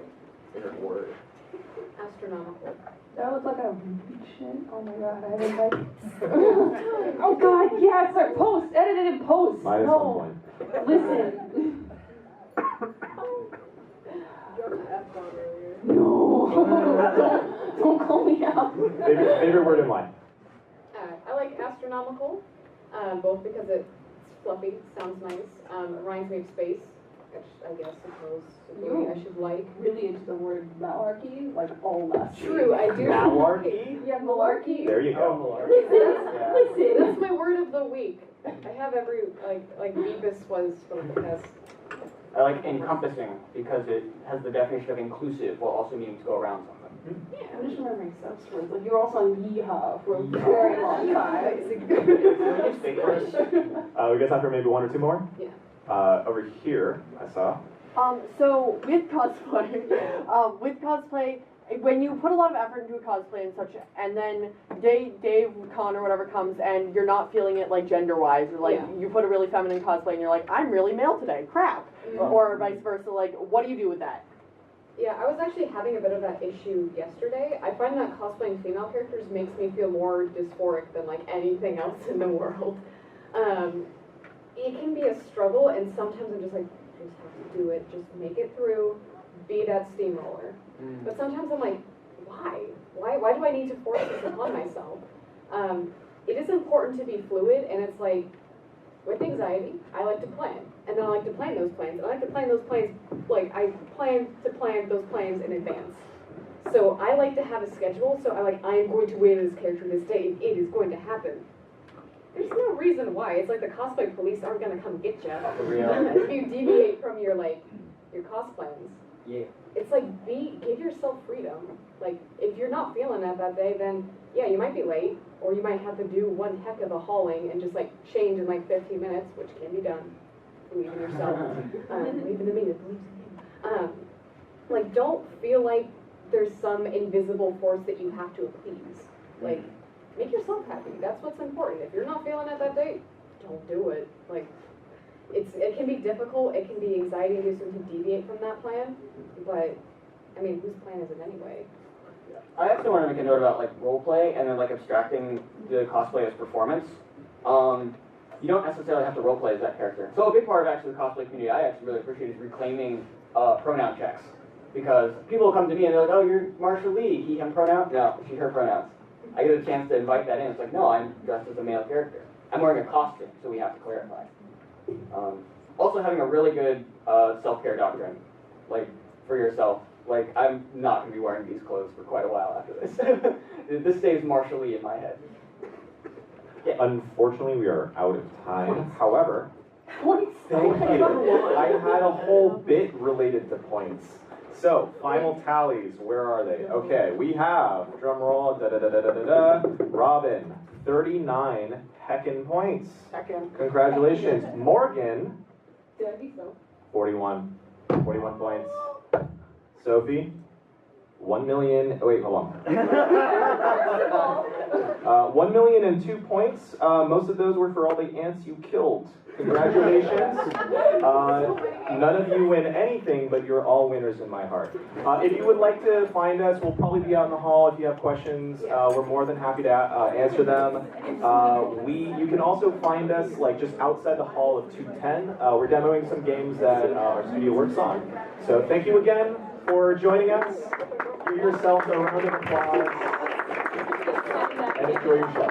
Favorite word. Astronomical. That was like a reach-in. Oh my god, I haven't like. Oh god, yes, or post, edit it in post. Mine is No, 1 point. listen. Dropped an F-bomb earlier. No, don't call me out. Favorite word in line. I like astronomical, both because it's fluffy, sounds nice, reminds me of space, which I guess supposedly I should like. Really into the word malarkey, like all last week. True, I do. Malarkey? Yeah, malarkey. There you Oh, go. Lord. Listen. That's my word of the week. I have every, like Beavis was for the past. I like encompassing because it has the definition of inclusive while also meaning to go around something. Yeah. I'm just remembering sex words. Like, you were also on yeehaw for a very long time. We got time for maybe 1 or 2 more? Yeah. Over here, I saw. So with cosplay, when you put a lot of effort into a cosplay and such, and then Dave Con or whatever comes and you're not feeling it like gender-wise, or like you put a really feminine cosplay and you're like, I'm really male today, crap, or vice versa, like what do you do with that? Yeah, I was actually having a bit of that issue yesterday. I find that cosplaying female characters makes me feel more dysphoric than like anything else in the world. It can be a struggle, and sometimes I'm just like, I just have to do it, just make it through, be that steamroller. But sometimes I'm like, why? Why do I need to force this upon myself? It is important to be fluid, and it's like, with anxiety, I like to plan. And then I like to plan those plans. And I like to plan those plans, like I plan to plan those plans in advance. So I like to have a schedule, so I am going to wear this character this day, and it is going to happen. There's no reason why. It's like the cosplay police aren't gonna come get you if you deviate from your cos plans. Yeah. It's like, give yourself freedom. Like, if you're not feeling that day, then yeah, you might be late, or you might have to do one heck of a hauling and just like change in like 15 minutes, which can be done. Believe in yourself. Believe in the me that believes in you. Like, don't feel like there's some invisible force that you have to appease. Like, make yourself happy. That's what's important. If you're not feeling it that day, don't do it. Like, it can be difficult. It can be anxiety-inducing to deviate from that plan, but I mean, whose plan is it anyway? I actually want to make a note about like role play and then like abstracting the cosplay as performance. You don't necessarily have to role play as that character. So a big part of actually the cosplay community I actually really appreciate is reclaiming pronoun checks. Because people come to me and they're like, oh, you're Marsha Lee, he, him pronoun? No, she, her pronouns. I get a chance to invite that in. It's like, no, I'm dressed as a male character. I'm wearing a costume, so we have to clarify. Also having a really good self-care doctrine, like for yourself. Like, I'm not going to be wearing these clothes for quite a while after this. This stays Marsha Lee in my head. Yeah. Unfortunately, we are out of time. However, Points. thank you. I had a whole bit related to points. So, final tallies, where are they? Okay, we have, drum roll, Robin, 39 heckin' points. Heckin'. Congratulations. Morgan, Did I be so? 41 points. Sophie, 1 million, oh wait, hold on. 1 million and 2 points. Most of those were for all the ants you killed. Congratulations. None of you win anything, but you're all winners in my heart. If you would like to find us, we'll probably be out in the hall. If you have questions, we're more than happy to answer them. You can also find us like just outside the hall of 210. We're demoing some games that our studio works on. So thank you again for joining us. Give yourself a round of applause and enjoy your show.